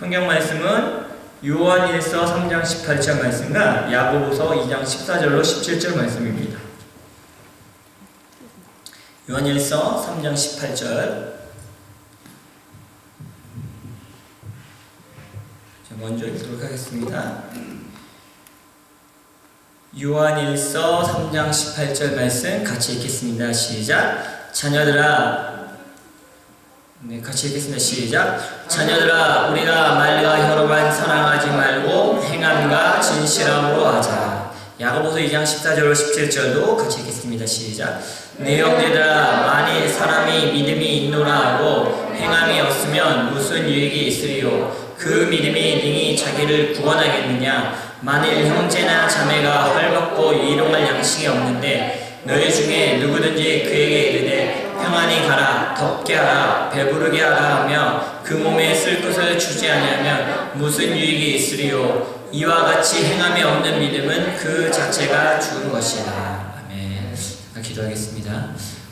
성경 말씀은 요한일서 3장 18절 말씀과 야고보서 2장 14절로 17절 말씀입니다. 요한일서 3장 18절 먼저 읽도록 하겠습니다. 요한일서 3장 18절 말씀 같이 읽겠습니다. 시작. 자녀들아, 같이 읽겠습니다. 시작. 자녀들아, 우리가 말과 혀로만 사랑하지 말고 행함과 진실함으로 하자. 야고보서 2장 14절로 17절도 같이 읽겠습니다. 시작. 내 형제들아, 만일 사람이 믿음이 있노라 하고 행함이 없으면 무슨 유익이 있으리요? 그 믿음이 능히 자기를 구원하겠느냐? 만일 형제나 자매가 헐벗고 일용할 양식이 없는데 너희 중에 누구든지 그에게 이르되 평안히 가라, 덥게 하라, 배부르게 하라 하며 그 몸에 쓸 것을 주지 아니하면 무슨 유익이 있으리요? 이와 같이 행함이 없는 믿음은 그 자체가 죽은 것이다. 아멘. 기도하겠습니다.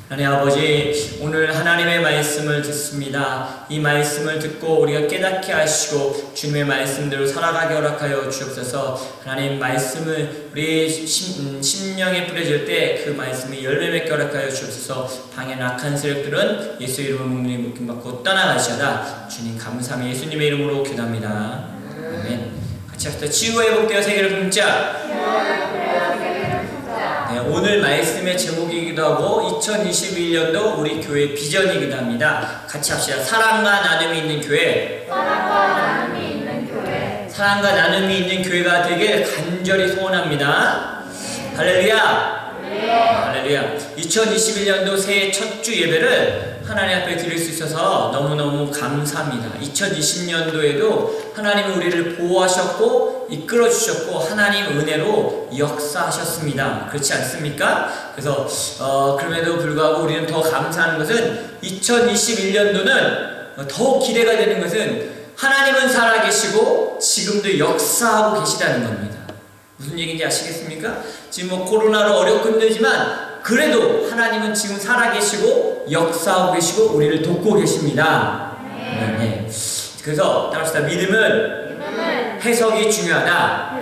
하나님 아버지, 오늘 하나님의 말씀을 듣습니다. 이 말씀을 듣고 우리가 깨닫게 하시고 주님의 말씀대로 살아가게 허락하여 주옵소서. 하나님 말씀을 우리 심령에 뿌려질 때 그 말씀이 열매 맺게 허락하여 주옵소서. 방에 악한 세력들은 예수 이름으로 묵문이 묶임받고 떠나가시다. 주님 감사합니다. 예수님의 이름으로 기도합니다. 아멘. 같이 합시다. 치유와 회복되어 세계를 품자. 오늘 말씀의 제목이기도 하고 2021년도 우리 교회 비전이기도 합니다. 같이 합시다. 사랑과 나눔이 있는 교회. 사랑과 나눔이 있는 교회. 사랑과 나눔이 있는 교회가 되길 간절히 소원합니다. 할렐루야. 할렐루야. 2021년도 새해 첫 주 예배를 하나님 앞에 드릴 수 있어서 너무너무 감사합니다. 2020년도에도 하나님이 우리를 보호하셨고 이끌어 주셨고 하나님 은혜로 역사하셨습니다. 그렇지 않습니까? 그래서 그럼에도 불구하고 우리는 더 감사하는 것은 2021년도는 더욱 기대가 되는 것은 하나님은 살아계시고 지금도 역사하고 계시다는 겁니다. 무슨 얘기인지 아시겠습니까? 지금 코로나로 어렵고 힘들지만 그래도 하나님은 지금 살아계시고 역사하고 계시고 우리를 돕고 계십니다. 네. 그래서 따라합시다. 믿음은 해석이 중요하다.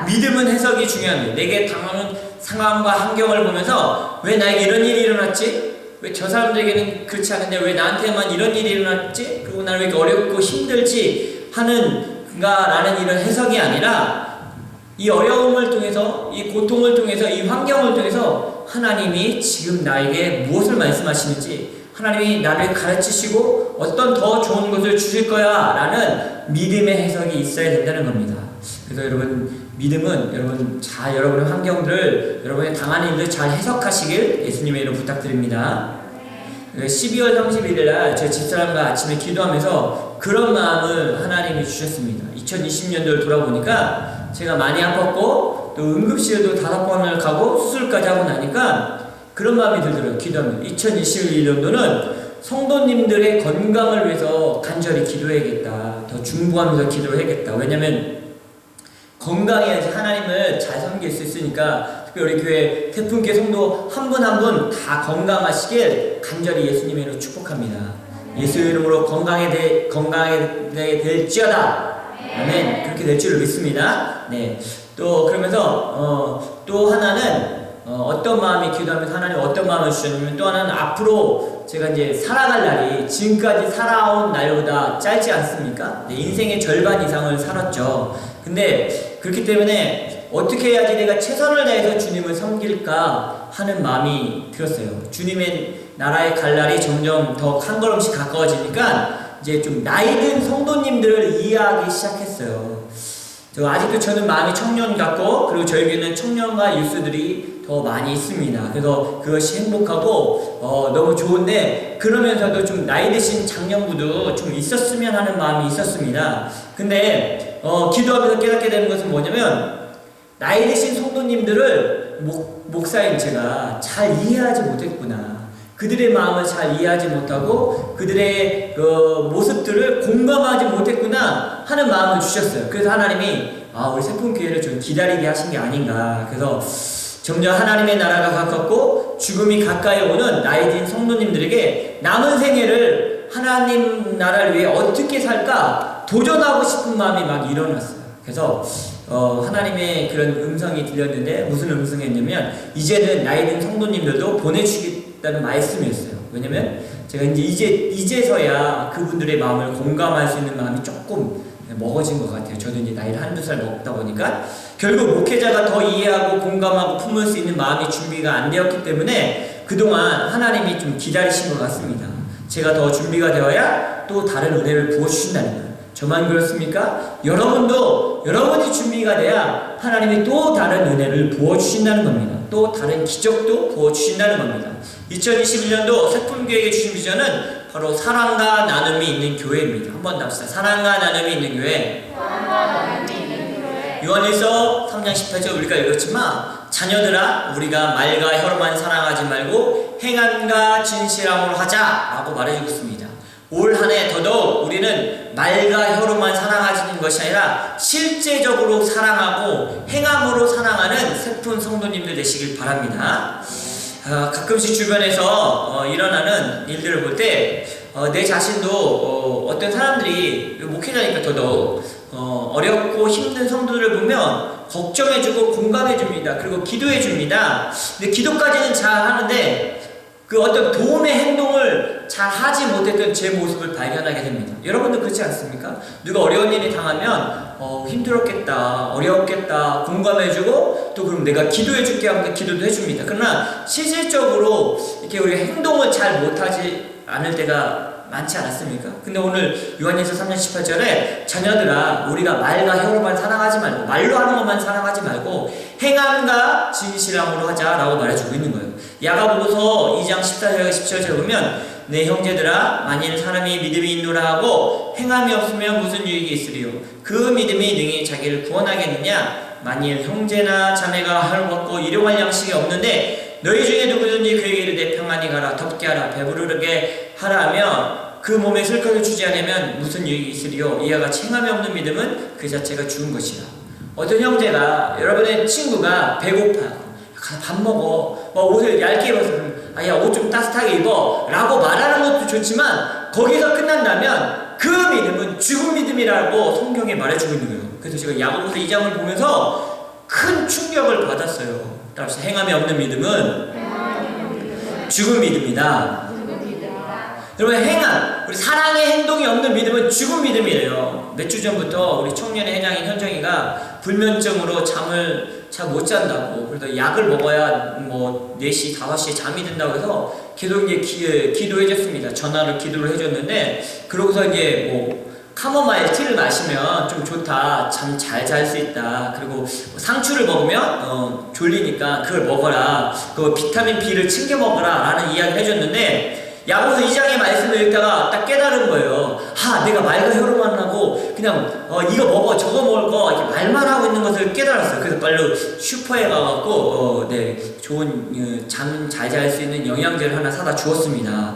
믿음은 해석이 중요합니다. 내게 당하는 상황과 환경을 보면서 왜 나에게 이런 일이 일어났지? 왜 저 사람들에게는 그렇지 않은데 왜 나한테만 이런 일이 일어났지? 그리고 나는 왜 이렇게 어렵고 힘들지? 하는가라는 이런 해석이 아니라 이 어려움을 통해서, 이 고통을 통해서, 이 환경을 통해서 하나님이 지금 나에게 무엇을 말씀하시는지, 하나님이 나를 가르치시고 어떤 더 좋은 것을 주실 거야 라는 믿음의 해석이 있어야 된다는 겁니다. 그래서 여러분, 믿음은 여러분의 환경들을, 여러분의 당하는 일을 잘 해석하시길 예수님의 이름으로 부탁드립니다. 12월 31일 날 제 집사람과 아침에 기도하면서 그런 마음을 하나님이 주셨습니다. 2020년도를 돌아보니까 제가 많이 아팠고 또 응급실에도 5번을 가고 수술까지 하고 나니까 그런 마음이 들더라고요. 기도하면 2021년도는 성도님들의 건강을 위해서 간절히 기도해야겠다. 더 중보하면서 기도를 해야겠다. 왜냐면 건강해야지 하나님을 잘 섬길 수 있으니까. 특별히 우리 교회 태풍계 성도 한 분 한 분 다 건강하시길 간절히 예수님의 이름으로 축복합니다. 예수 이름으로 건강하게 될지어다. 아멘. 그렇게 될 줄을 믿습니다. 네. 또 그러면서 또 하나는 어떤 마음이 기도하면서 하나님 어떤 마음을 주셨냐면 또 하나는 앞으로 제가 이제 살아갈 날이 지금까지 살아온 날보다 짧지 않습니까? 네, 인생의 절반 이상을 살았죠. 근데 그렇기 때문에 어떻게 해야지 내가 최선을 다해서 주님을 섬길까 하는 마음이 들었어요. 주님의 나라에 갈 날이 점점 더 한 걸음씩 가까워지니까 이제 좀 나이든 성도님들을 이해하기 시작했어요. 아직도 저는 마음이 청년 같고 그리고 저희 교회는 청년과 유스들이 더 많이 있습니다. 그래서 그것이 행복하고 너무 좋은데 그러면서도 좀 나이 드신 장년부도 좀 있었으면 하는 마음이 있었습니다. 근데 기도하면서 깨닫게 되는 것은 뭐냐면 나이 드신 성도님들을 목사인 제가 잘 이해하지 못했구나. 그들의 마음을 잘 이해하지 못하고 그들의 그 모습들을 공감하지 못했구나 하는 마음을 주셨어요. 그래서 하나님이 우리 세풍교회를 좀 기다리게 하신 게 아닌가. 그래서 점점 하나님의 나라가 가깝고 죽음이 가까이 오는 나이 든 성도님들에게 남은 생애를 하나님 나라를 위해 어떻게 살까 도전하고 싶은 마음이 막 일어났어요. 그래서 하나님의 그런 음성이 들렸는데 무슨 음성이었냐면 이제는 나이 든 성도님들도 보내주겠다는 말씀이었어요. 왜냐면 제가 이제서야 그분들의 마음을 공감할 수 있는 마음이 조금 먹어진 것 같아요. 저도 이제 나이를 한두 살 먹다 보니까 결국 목회자가 더 이해하고 공감하고 품을 수 있는 마음이 준비가 안 되었기 때문에 그동안 하나님이 좀 기다리신 것 같습니다. 제가 더 준비가 되어야 또 다른 은혜를 부어주신다는 거예요. 저만 그렇습니까? 여러분도 여러분이 준비가 돼야 하나님이 또 다른 은혜를 부어주신다는 겁니다. 또 다른 기적도 부어주신다는 겁니다. 2021년도 새품교회에게 주신 비전은 바로 사랑과 나눔이 있는 교회입니다. 한번 답시다. 사랑과 나눔이 있는 교회. 요한일서 3장 18절 우리가 읽었지만 자녀들아 우리가 말과 혀로만 사랑하지 말고 행함과 진실함으로 하자라고 말해주고 있습니다. 올 한 해 더더욱 우리는 말과 혀로만 사랑하는 것이 아니라 실제적으로 사랑하고 행함으로 사랑하는 세픈 성도님들 되시길 바랍니다. 가끔씩 주변에서 일어나는 일들을 볼 때 내 자신도 어떤 사람들이 목회자니까 더더욱 어렵고 힘든 성도들을 보면 걱정해주고 공감해줍니다. 그리고 기도해줍니다. 근데 기도까지는 잘 하는데 그 어떤 도움의 행동을 잘 하지 못했던 제 모습을 발견하게 됩니다. 여러분도 그렇지 않습니까? 누가 어려운 일이 당하면 힘들었겠다, 어려웠겠다 공감해주고 또 그럼 내가 기도해줄게 하면 기도도 해줍니다. 그러나 실질적으로 이렇게 우리가 행동을 잘 못하지 않을 때가 많지 않았습니까? 근데 오늘 요한일서 3장 18절에 자녀들아 우리가 말과 혀로만 사랑하지 말고 말로 하는 것만 사랑하지 말고 행함과 진실함으로 하자라고 말해주고 있는 거예요. 야고보서 2장 14절 17절에 보면 내 형제들아 만일 사람이 믿음이 있노라 하고 행함이 없으면 무슨 유익이 있으리요 그 믿음이 능히 자기를 구원하겠느냐 만일 형제나 자매가 하루 받고 일용할 양식이 없는데 너희 중에 누구든지 그에게 이르되 평안히 가라 덥게 하라 배부르게 하라 하면 그 몸에 슬픔을 주지 않으면 무슨 유익이 있으리요 이와 같이 행함이 없는 믿음은 그 자체가 죽은 것이라. 어떤 형제가 여러분의 친구가 배고파 가서 밥 먹어 옷을 얇게 입어서 야 옷 좀 따뜻하게 입어 라고 말하는 것도 좋지만 거기서 끝난다면 그 믿음은 죽은 믿음이라고 성경에 말해주고 있는 거예요. 그래서 제가 야고보서 2장을 보면서 큰 충격을 받았어요. 따라서 행함이 없는 믿음은 죽은 믿음이다. 여러분 행함, 우리 사랑의 행동이 없는 믿음은 죽은 믿음이래요. 몇 주 전부터 우리 청년의 회장인 현정이가 불면증으로 잠을 잘 못 잔다고 그래서 약을 먹어야 뭐 4시, 5시에 잠이 든다고 해서 계속 이제 기도해줬습니다. 전화로 기도를 해줬는데 그러고서 이제 뭐 카모마일 티를 마시면 좀 좋다. 잠 잘 잘 수 있다. 그리고 상추를 먹으면 졸리니까 그걸 먹어라. 그 비타민 B를 챙겨 먹어라 라는 이야기를 해줬는데 야고보서 2장의 말씀을 읽다가 딱 깨달은 거예요. 내가 말과 혀로만 하고 그냥 이거 먹어 저거 먹을 거 이렇게 말만 하고 있는 것을 깨달았어요. 그래서 빨리 슈퍼에 가갖고 좋은 잠 잘 잘 수 있는 영양제를 하나 사다 주었습니다.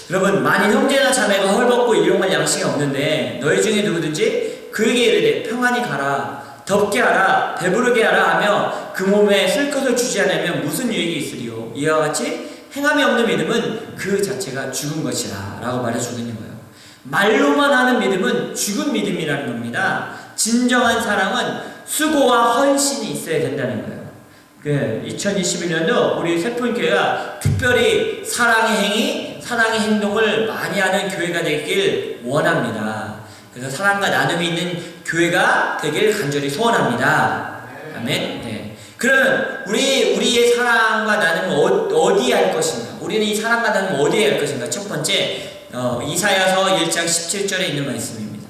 여러분 만일 형제나 자매가 헐벗고 일용할 양식이 없는데 너희 중에 누구든지 그에게 이르되 평안히 가라 덥게 하라 배부르게 하라 하며 그 몸에 쓸 것을 주지 않으면 무슨 유익이 있으리요 이와 같이 행함이 없는 믿음은 그 자체가 죽은 것이라 라고 말해주고 있는 거예요. 말로만 하는 믿음은 죽은 믿음이라는 겁니다. 진정한 사랑은 수고와 헌신이 있어야 된다는 거예요. 2021년도 우리 세품교회가 특별히 사랑의 행위, 사랑의 행동을 많이 하는 교회가 되길 원합니다. 그래서 사랑과 나눔이 있는 교회가 되길 간절히 소원합니다. 아멘. 네. 그러면 우리의 사랑과 나눔은 어디에 할 것인가? 우리는 이 사랑과 나눔을 어디에 할 것인가? 첫 번째 이사야서 1장 17절에 있는 말씀입니다.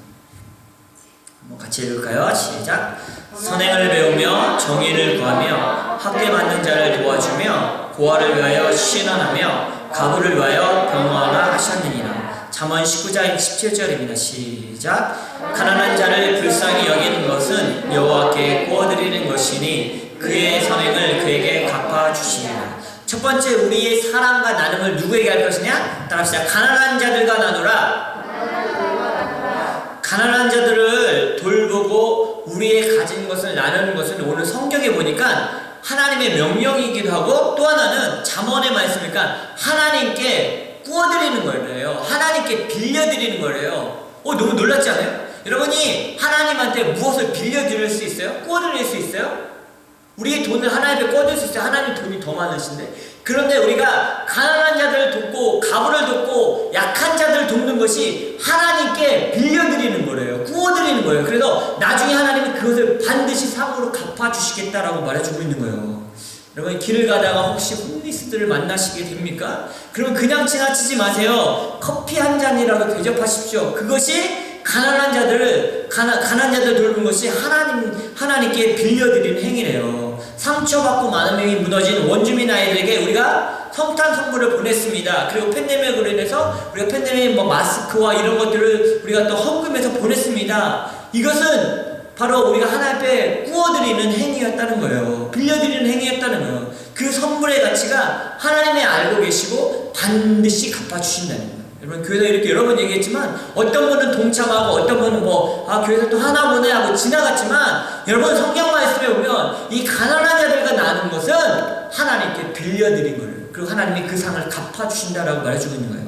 한번 같이 읽을까요? 시작. 선행을 배우며 정의를 구하며 학대받는 자를 도와주며 고아를 위하여 신원하며 가부를 위하여 병화나 하셨느니라. 잠언 19장 17절입니다. 시작. 가난한 자를 불쌍히 여기는 것은 여호와께 구워드리는 것이니 그의 선행을 그에게 갚아주시리라. 첫 번째 우리의 사랑과 나눔을 누구에게 할 것이냐? 따라합시다. 가난한 자들과 나누라. 가난한 자들을 돌보고 우리의 가진 것을 나누는 것은 오늘 성경에 보니까 하나님의 명령이기도 하고 또 하나는 잠언의 말씀이니까 하나님께 구워드리는 거예요. 하나님께 빌려드리는 거예요. 너무 놀랍지 않아요? 여러분이 하나님한테 무엇을 빌려드릴 수 있어요? 구워드릴 수 있어요? 우리의 돈을 하나님께 꿔줄 수 있어요. 하나님 돈이 더 많으신데. 그런데 우리가 가난한 자들을 돕고 가부를 돕고 약한 자들을 돕는 것이 하나님께 빌려드리는 거예요. 구워드리는 거예요. 그래서 나중에 하나님은 그것을 반드시 상으로 갚아주시겠다라고 말해주고 있는 거예요. 여러분 길을 가다가 혹시 홈리스들을 만나시게 됩니까? 그러면 그냥 지나치지 마세요. 커피 한 잔이라도 대접하십시오. 그것이 가난한 자들을 돌보는 것이 하나님께 빌려드리는 행위래요. 상처받고 많은 명이 무너진 원주민 아이들에게 우리가 성탄 선물을 보냈습니다. 그리고 팬데믹으로 인해서 우리가 팬데믹 마스크와 이런 것들을 우리가 또 헌금해서 보냈습니다. 이것은 바로 우리가 하나님 앞에 구워드리는 행위였다는 거예요. 빌려드리는 행위였다는 거예요. 그 선물의 가치가 하나님이 알고 계시고 반드시 갚아주신다는 거예요. 여러분 교회에서 이렇게 여러 번 얘기했지만 어떤 분은 동참하고 어떤 분은 교회에서 또 하나 보내 하고 지나갔지만 여러분 성경 말씀에 보면 이 가난한 자들과 나눈 것은 하나님께 빌려드린 거예요. 그리고 하나님이 그 상을 갚아주신다라고 말해주고 있는 거예요.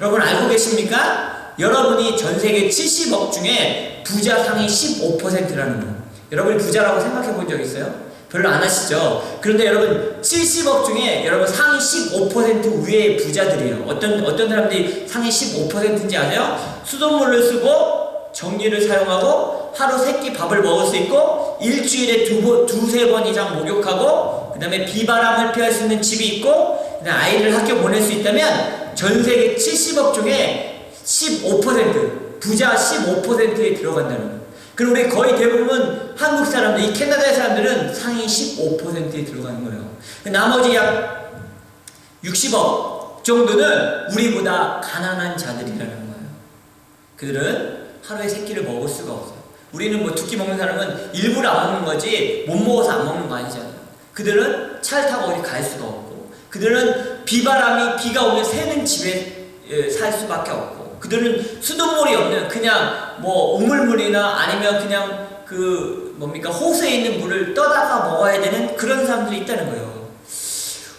여러분 알고 계십니까? 여러분이 전 세계 70억 중에 부자 상이 15%라는 거예요. 여러분이 부자라고 생각해 본 적 있어요? 별로 안 하시죠? 그런데 여러분 70억 중에 여러분 상위 15% 위의 부자들이에요. 어떤 사람들이 상위 15%인지 아세요? 수돗물을 쓰고 전기를 사용하고 하루 3끼 밥을 먹을 수 있고 일주일에 두세 번 이상 목욕하고 그 다음에 비바람을 피할 수 있는 집이 있고 그다음에 아이를 학교 보낼 수 있다면 전 세계 70억 중에 15% 부자 15%에 들어간다는 거예요. 그럼 우리 거의 대부분 한국 사람들, 이 캐나다의 사람들은 상위 15%에 들어가는 거예요. 나머지 약 60억 정도는 우리보다 가난한 자들이라는 거예요. 그들은 하루에 3끼를 먹을 수가 없어요. 우리는 2끼 먹는 사람은 일부러 안 먹는 거지 못 먹어서 안 먹는 거 아니잖아요. 그들은 차를 타고 어디 갈 수가 없고 그들은 비가 오면 새는 집에 살 수밖에 없고 그들은 수돗물이 없는 그냥 우물물이나 아니면 그냥 호수에 있는 물을 떠다가 먹어야 되는 그런 사람들이 있다는 거예요.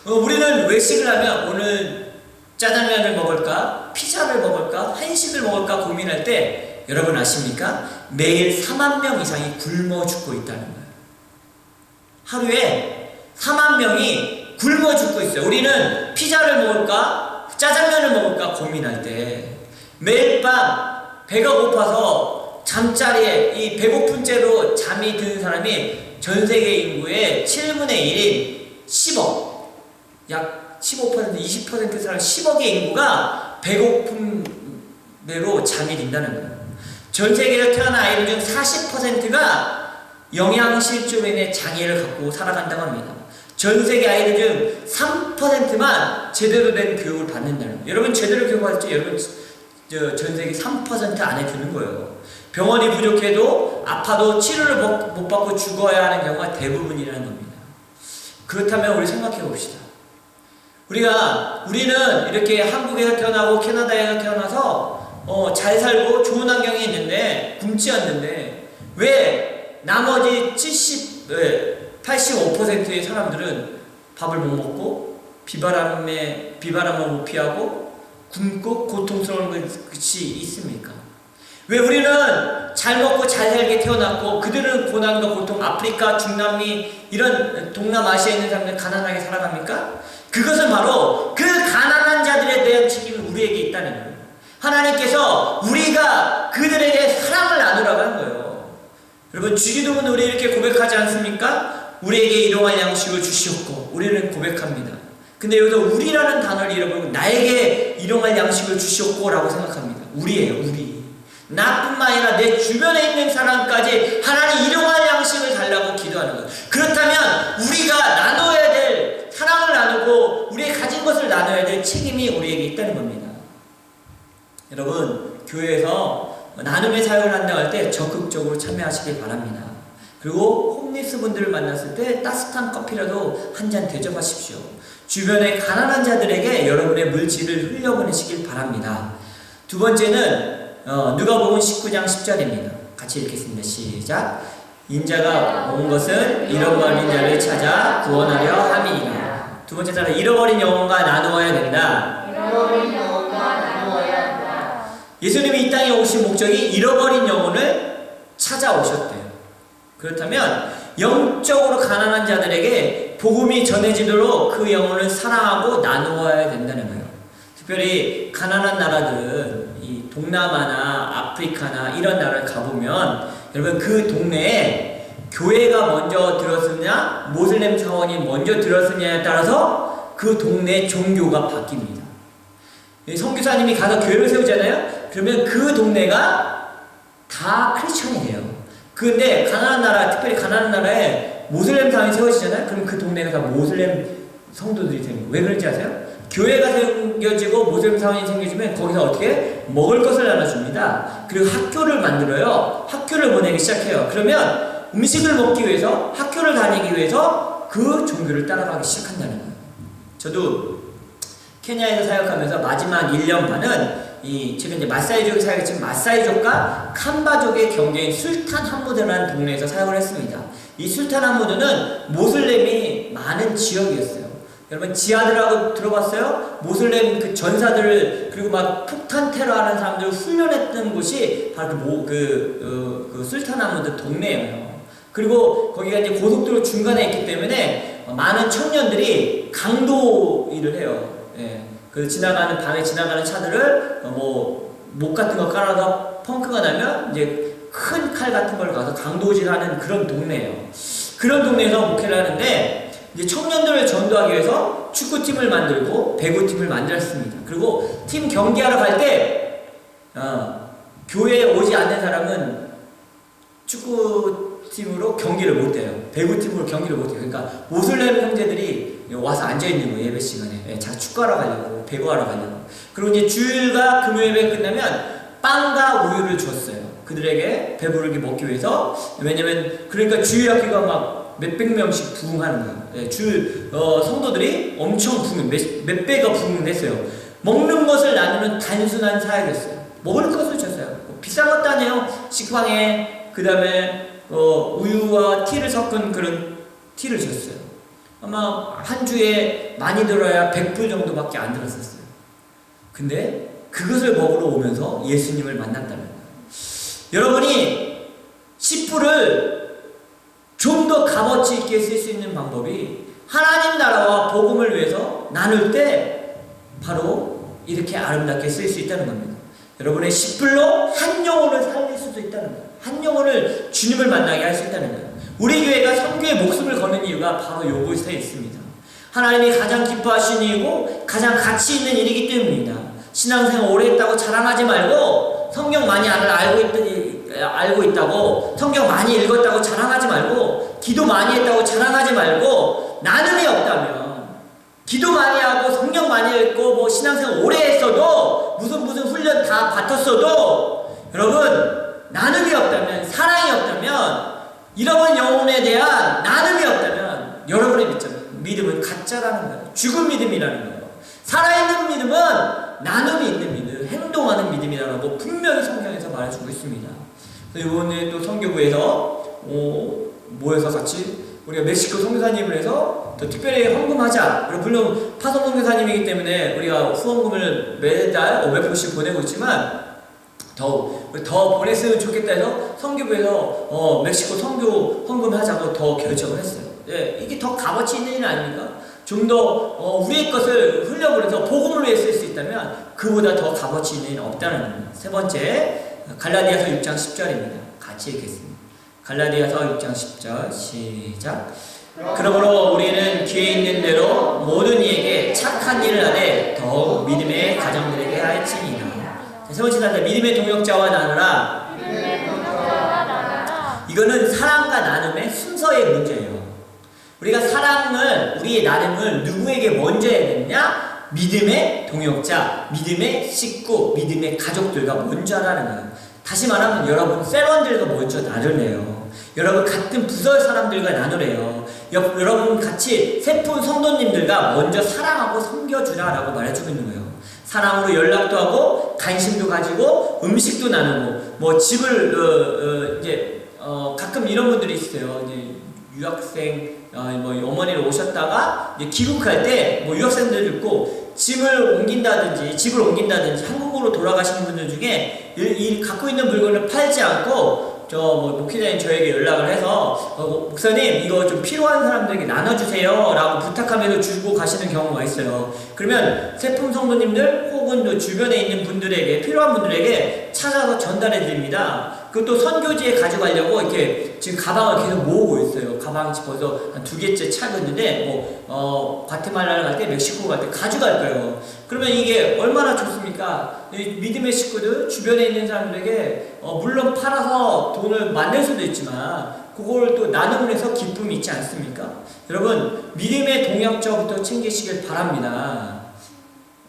우리는 외식을 하면 오늘 짜장면을 먹을까 피자를 먹을까 한식을 먹을까 고민할 때 여러분 아십니까? 매일 4만 명 이상이 굶어 죽고 있다는 거예요. 하루에 4만 명이 굶어 죽고 있어요. 우리는 피자를 먹을까 짜장면을 먹을까 고민할 때 매일 밤 배가 고파서 잠자리에 이 배고픈 채로 잠이 드는 사람이 전 세계 인구의 7분의 1인 10억 약 15% 20% 사람 10억의 인구가 배고픈 대로 잠이 든다는 거예요. 전 세계에서 태어난 아이들 중 40%가 영양실조로 인해 장애를 갖고 살아간다고 합니다. 전 세계 아이들 중 3%만 제대로 된 교육을 받는다는 거예요. 여러분 제대로 교육받았죠? 여러분 전 세계 3% 안에 드는 거예요. 병원이 부족해도 아파도 치료를 못 받고 죽어야 하는 경우가 대부분이라는 겁니다. 그렇다면 우리 생각해 봅시다. 우리는 이렇게 한국에서 태어나고 캐나다에서 태어나서 잘 살고 좋은 환경에 있는데 굶지 않는데 왜 나머지 85%의 사람들은 밥을 못 먹고 비바람을 못 피하고 굶고 고통스러운 것이 있습니까? 왜 우리는 잘 먹고 잘 살게 태어났고 그들은 고난과 고통, 아프리카, 중남미 이런 동남아시아에 있는 사람들 가난하게 살아갑니까? 그것은 바로 그 가난한 자들에 대한 책임이 우리에게 있다는 거예요. 하나님께서 우리가 그들에게 사랑을 나누라고 하는 거예요. 여러분 주기도문 우리 이렇게 고백하지 않습니까? 우리에게 일용할 양식을 주시옵고 우리는 고백합니다. 근데 여기서 우리라는 단어를 잃어버리고 나에게 일용할 양식을 주시옵고 라고 생각합니다. 우리예요. 우리. 나뿐만 아니라 내 주변에 있는 사람까지 하나님 일용할 양식을 달라고 기도하는 거예요. 그렇다면 우리가 나눠야 될 사랑을 나누고 우리의 가진 것을 나눠야 될 책임이 우리에게 있다는 겁니다. 여러분 교회에서 나눔의 사역을 한다고 할 때 적극적으로 참여하시길 바랍니다. 그리고 홈리스 분들을 만났을 때 따뜻한 커피라도 한 잔 대접하십시오. 주변의 가난한 자들에게 여러분의 물질을 흘려보내시길 바랍니다. 두 번째는 누가복음 19장 10절입니다. 같이 읽겠습니다. 시작. 인자가 온 것은 잃어버린 자를 찾아 구원하려 함이니라. 두 번째 따라 잃어버린 영혼과 나누어야 된다. 잃어버린 영혼과 나누어야 한다. 예수님이 이 땅에 오신 목적이 잃어버린 영혼을 찾아오셨대요. 그렇다면 영적으로 가난한 자들에게 복음이 전해지도록 그 영혼을 사랑하고 나누어야 된다는 거예요. 특별히 가난한 나라들은 이 동남아나 아프리카나 이런 나라를 가보면 여러분 그 동네에 교회가 먼저 들었느냐 모슬렘 사원이 먼저 들었느냐에 따라서 그 동네 종교가 바뀝니다. 선교사님이 가서 교회를 세우잖아요. 그러면 그 동네가 다 크리스천이 돼요. 근데 가난한 나라, 특별히 가난한 나라에 모슬렘 사원이 세워지잖아요. 그럼 그 동네가 다 모슬렘 성도들이 되는 거예요. 왜 그런지 아세요? 교회가 생겨지고 모슬렘 사원이 생겨지면 거기서 어떻게 먹을 것을 나눠줍니다. 그리고 학교를 만들어요. 학교를 보내기 시작해요. 그러면 음식을 먹기 위해서 학교를 다니기 위해서 그 종교를 따라가기 시작한다는 거예요. 저도 케냐에서 사역하면서 마지막 1년 반은 지금 이제 마사이족에 사역했지만 마사이족과 캄바족의 경계인 술탄 함무드라는 동네에서 사역을 했습니다. 이 술탄 함무드는 모슬렘이 많은 지역이었어요. 여러분 지하드라고 들어봤어요? 모슬렘 그 전사들을 그리고 막 폭탄 테러하는 사람들을 훈련했던 곳이 바로 그 술탄 함무드 동네예요. 그리고 거기가 이제 고속도로 중간에 있기 때문에 많은 청년들이 강도 일을 해요. 예. 그 밤에 지나가는 차들을 목 같은 거 깔아서 펑크가 나면 이제 큰 칼 같은 걸 가서 강도질하는 그런 동네예요. 그런 동네에서 목회를 하는데 이제 청년들을 전도하기 위해서 축구팀을 만들고 배구팀을 만들었습니다. 그리고 팀 경기하러 갈 때 교회에 오지 않는 사람은 축구팀으로 경기를 못 해요. 배구팀으로 경기를 못 해요. 그러니까 모슬렘 형제들이 와서 앉아있는 거예요. 예배 시간에. 자기 축구하러 가려고 배구하러 가려고. 그리고 이제 주일과 금요일에 끝나면 빵과 우유를 줬어요. 그들에게 배부르게 먹기 위해서. 왜냐면 그러니까 주일학교가 막 몇백 명씩 부흥하는 거예요. 성도들이 엄청 몇 배가 부흥했어요. 먹는 것을 나누는 단순한 사역이었어요. 먹을 것을 줬어요. 비싼 것도 아니에요. 식빵에 그 다음에 우유와 티를 섞은 그런 티를 줬어요. 아마 한 주에 많이 들어야 100불 정도밖에 안 들었었어요. 근데 그것을 먹으러 오면서 예수님을 만났다는 거예요. 여러분이 10불을 좀 더 값어치 있게 쓸 수 있는 방법이 하나님 나라와 복음을 위해서 나눌 때 바로 이렇게 아름답게 쓸 수 있다는 겁니다. 여러분의 10불로 한 영혼을 살릴 수도 있다는 거예요. 한 영혼을 주님을 만나게 할 수 있다는 거예요. 우리 교회가 선교에 목숨을 거는 이유가 바로 요것에 있습니다. 하나님이 가장 기뻐하시는 이유고 가장 가치 있는 일이기 때문입니다. 신앙생활 오래 했다고 자랑하지 말고 성경 많이 알고 있다고 성경 많이 읽었다고 자랑하지 말고 기도 많이 했다고 자랑하지 말고 나눔이 없다면 기도 많이 하고 성경 많이 읽고 신앙생활 오래 했어도 무슨 훈련 다 받았어도 여러분 나눔이 없다면 사랑이 없다면 잃어버린 영혼에 대한 나눔이 없다면 여러분의 믿음은 가짜라는 거예요. 죽은 믿음이라는 거예요. 살아있는 믿음은 나눔이 있는 믿음, 행동하는 믿음이라고 분명히 성경에서 말해주고 있습니다. 이번에 또 선교부에서 모여서 같이 우리가 멕시코 선교사님을 해서 더 특별히 헌금하자. 물론 파송 선교사님이기 때문에 우리가 후원금을 매달 500불씩 보내고 있지만 더 보냈으면 좋겠다 해서 선교부에서 멕시코 선교 헌금하자고 더 결정을 했어요. 예, 이게 더 값어치 있는 일 아닙니까? 좀 더 우리의 것을 흘려보내서 복음을 위해 쓸 수 있다면 그보다 더 값어치 있는 일은 없다는 겁니다. 세 번째 갈라디아서 6장 10절입니다. 같이 읽겠습니다. 갈라디아서 6장 10절 시작. 그러므로 우리는 기회 있는 대로 모든 이에게 착한 일을 하되 더욱 믿음의 가정들에게 할지니라. 세 번째 단자 믿음의 동역자와 나누라. 이거는 사랑과 나눔의 순서의 문제예요. 우리가 사랑을 우리의 나눔을 누구에게 먼저 해야 되느냐? 믿음의 동역자, 믿음의 식구, 믿음의 가족들과 먼저 하라는 거예요. 다시 말하면 여러분 셀원들과 먼저 나누래요. 여러분 같은 부서 사람들과 나누래요. 여러분 같이 세픈 성도님들과 먼저 사랑하고 섬겨주라라고 말해주고 있는 거예요. 사랑으로 연락도 하고 관심도 가지고 음식도 나누고 집을 가끔 이런 분들이 있어요. 이제 유학생 어머니를 오셨다가 이제 귀국할 때 유학생들 있고 짐을 옮긴다든지 집을 옮긴다든지 한국으로 돌아가시는 분들 중에 이 갖고 있는 물건을 팔지 않고 목회자님 저에게 연락을 해서 목사님 이거 좀 필요한 사람들에게 나눠주세요 라고 부탁하면서 주고 가시는 경우가 있어요. 그러면 세품 성도님들 혹은 또 주변에 있는 분들에게 필요한 분들에게 찾아서 전달해 드립니다. 그것도 선교지에 가져가려고 이렇게 지금 가방을 계속 모으고 있어요. 가방이 벌써 한 2개째 차고 있는데 과테말라를 갈 때 멕시코 갈 때 가져갈 거예요. 그러면 이게 얼마나 좋습니까? 믿음의 식구들 주변에 있는 사람들에게 물론 팔아서 돈을 만들 수도 있지만 그걸 또 나눔을 해서 기쁨이 있지 않습니까? 여러분 믿음의 동역자부터 챙기시길 바랍니다.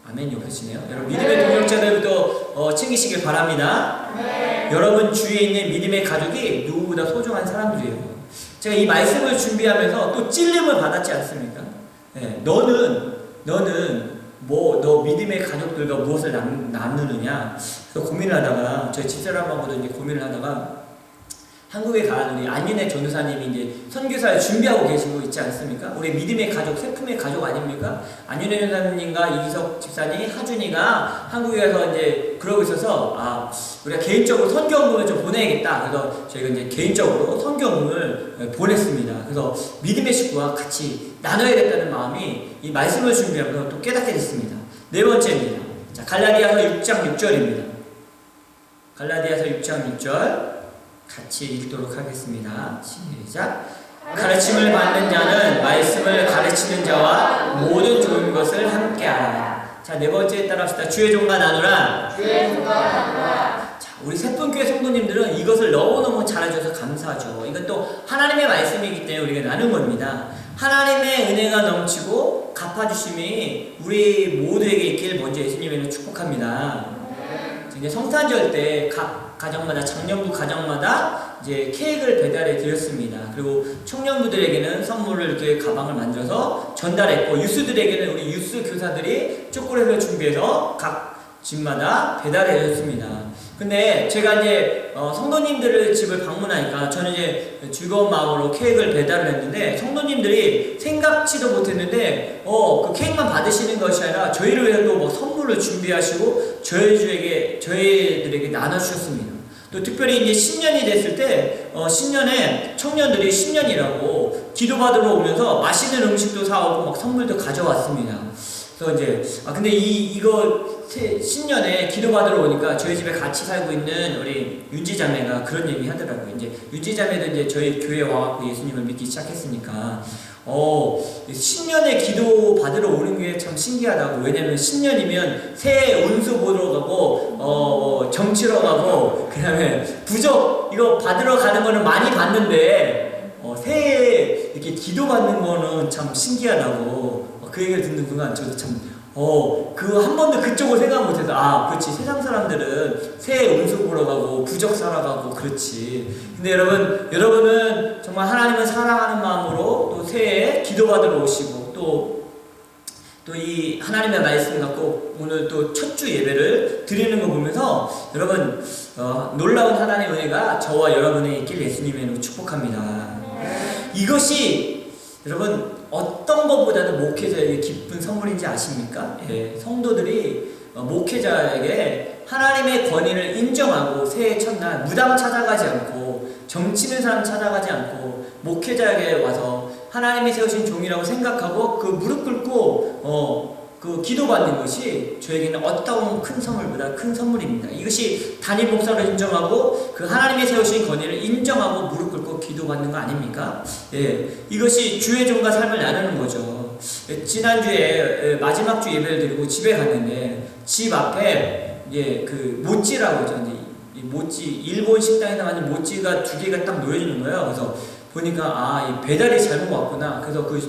아멘이 없으시네요. 여러분 믿음의 동역자들부터 챙기시길 바랍니다. 네. 여러분 주위에 있는 믿음의 가족이 누구보다 소중한 사람들이에요. 제가 이 말씀을 준비하면서 또 찔림을 받았지 않습니까? 네, 너는 너 믿음의 가족들과 무엇을 나누느냐? 그래서 고민을 하다가 저희 집사람하고도 이제 고민을 하다가 한국에 간 우리 안윤혜 전도사님이 이제 선교사를 준비하고 계시고 있지 않습니까? 우리 믿음의 가족, 세품의 가족 아닙니까? 안윤혜 전도사님과 이기석 집사님, 하준이가 한국에 가서 이제 그러고 있어서 우리가 개인적으로 선교원금을 좀 보내야겠다. 그래서 저희가 이제 개인적으로 선교원금을 보냈습니다. 그래서 믿음의 식구와 같이 나눠야겠다는 마음이 이 말씀을 준비하면서 또 깨닫게 됐습니다. 네 번째입니다. 자, 갈라디아서 6장 6절입니다. 갈라디아서 6장 6절 같이 읽도록 하겠습니다. 시작. 가르침을 받는 자는 말씀을 가르치는 자와 모든 좋은 것을 함께 하라. 자, 네 번째에 따라합시다. 주의 종과 나누라. 주의 종과 나누라. 자, 우리 세분교회 성도님들은 이것을 너무너무 잘해줘서 감사하죠. 이건 또 하나님의 말씀이기 때문에 우리가 나눈 겁니다. 하나님의 은혜가 넘치고 갚아주심이 우리 모두에게 있길 먼저 예수님에는 축복합니다. 이제 성탄절 때 각 가정마다 작년부 가정마다 이제 케이크를 배달해 드렸습니다. 그리고 청년부들에게는 선물을 이렇게 가방을 만들어서 전달했고 유스들에게는 우리 유스 교사들이 초콜릿을 준비해서 각 집마다 배달해 줬습니다. 근데 제가 이제 성도님들을 집을 방문하니까 저는 이제 즐거운 마음으로 케이크를 배달을 했는데 성도님들이 생각지도 못했는데 그 케이크만 받으시는 것이 아니라 저희를 위해서 또 선물을 준비하시고 저희들에게 나눠주셨습니다. 또 특별히 이제 신년이 됐을 때 신년에 청년들이 신년이라고 기도받으러 오면서 맛있는 음식도 사오고 선물도 가져왔습니다. 그래서 이제 근데 이거 신년에 기도받으러 오니까 저희 집에 같이 살고 있는 우리 윤지 자매가 그런 얘기 하더라고요. 이제 윤지 자매도 이제 저희 교회에 와갖고 예수님을 믿기 시작했으니까 신년에 기도받으러 오는 게 참 신기하다고. 왜냐면 신년이면 새해 운수 보러 가고 정치러 가고 그다음에 부적 이거 받으러 가는 거는 많이 봤는데 새해 이렇게 기도받는 거는 참 신기하다고 그 얘기를 듣는 순간 저도 참 한 번도 그쪽을 생각 못해서 그렇지 세상 사람들은 새해 운수 보러 가고 부적 사러 가고 그렇지. 근데 여러분은 정말 하나님을 사랑하는 마음으로 또 새해에 기도받으러 오시고 또 이 하나님의 말씀 갖고 오늘 또 첫 주 예배를 드리는 거 보면서 여러분 놀라운 하나님의 은혜가 저와 여러분에 있길 예수님의 축복합니다. 이것이 여러분 어떤 것보다도 목회자에게 기쁜 선물인지 아십니까? 성도들이 목회자에게 하나님의 권위를 인정하고 새해 첫날 무당 찾아가지 않고 정치는 사람 찾아가지 않고 목회자에게 와서 하나님이 세우신 종이라고 생각하고 그 무릎 꿇고 그 기도받는 것이 저에게는 어떤 큰 선물보다 큰 선물입니다. 이것이 담임 목사를 인정하고 그 하나님이 세우신 권위를 인정하고 무릎 꿇고 기도받는 거 아닙니까? 이것이 주의 종과 삶을 나누는 거죠. 지난주에 마지막 주 예배를 드리고 집에 갔는데 집 앞에 그 모찌라고 하죠. 이 모찌 일본 식당에서 만든 모찌가 2개가 딱 놓여지는 거예요. 그래서 보니까 이 배달이 잘못 왔구나. 그래서 그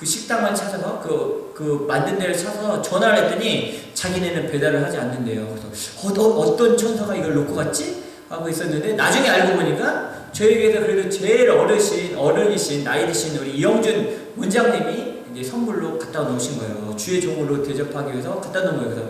식당만 찾아서 그 만든 데를 찾아서 전화를 했더니 자기네는 배달을 하지 않는데요. 그래서 어떤 천사가 이걸 놓고 갔지? 하고 있었는데 나중에 알고 보니까 저에게서 그래도 제일 어른이신 나이 드신 우리 이영준 원장님이 이제 선물로 갖다 놓으신 거예요. 주의 종으로 대접하기 위해서 갖다 놓은 거예요. 그래서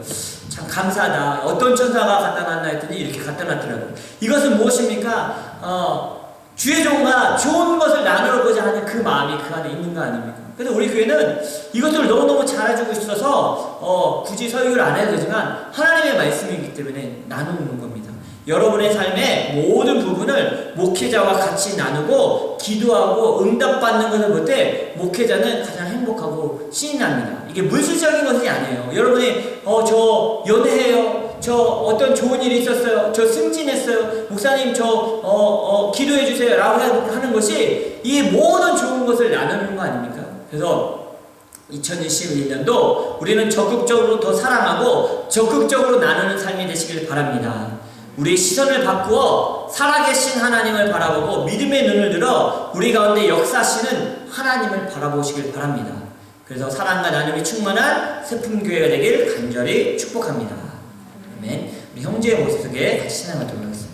참 감사하다. 어떤 천사가 갖다 놨나 했더니 이렇게 갖다 놨더라고요. 이것은 무엇입니까? 주의 종과 좋은 것을 나누고자 하는 그 마음이 그 안에 있는 거 아닙니까? 그래서 우리 교회는 이것들을 너무너무 잘해주고 있어서 굳이 설교를 안 해도 되지만 하나님의 말씀이기 때문에 나누는 겁니다. 여러분의 삶의 모든 부분을 목회자와 같이 나누고 기도하고 응답받는 것을 볼 때 목회자는 가장 행복하고 신이 납니다. 이게 물질적인 것이 아니에요. 여러분이 저 연애해요. 저 어떤 좋은 일이 있었어요. 저 승진했어요. 목사님 저 기도해 주세요. 라고 하는 것이 이 모든 좋은 것을 나누는 거 아닙니까? 그래서 2021년도 우리는 적극적으로 더 사랑하고 적극적으로 나누는 삶이 되시길 바랍니다. 우리의 시선을 바꾸어 살아계신 하나님을 바라보고 믿음의 눈을 들어 우리 가운데 역사하시는 하나님을 바라보시길 바랍니다. 그래서 사랑과 나눔이 충만한 세품교회가 되길 간절히 축복합니다. 아멘. 우리 형제의 모습 속에 같이 신앙하도록 하겠습니다.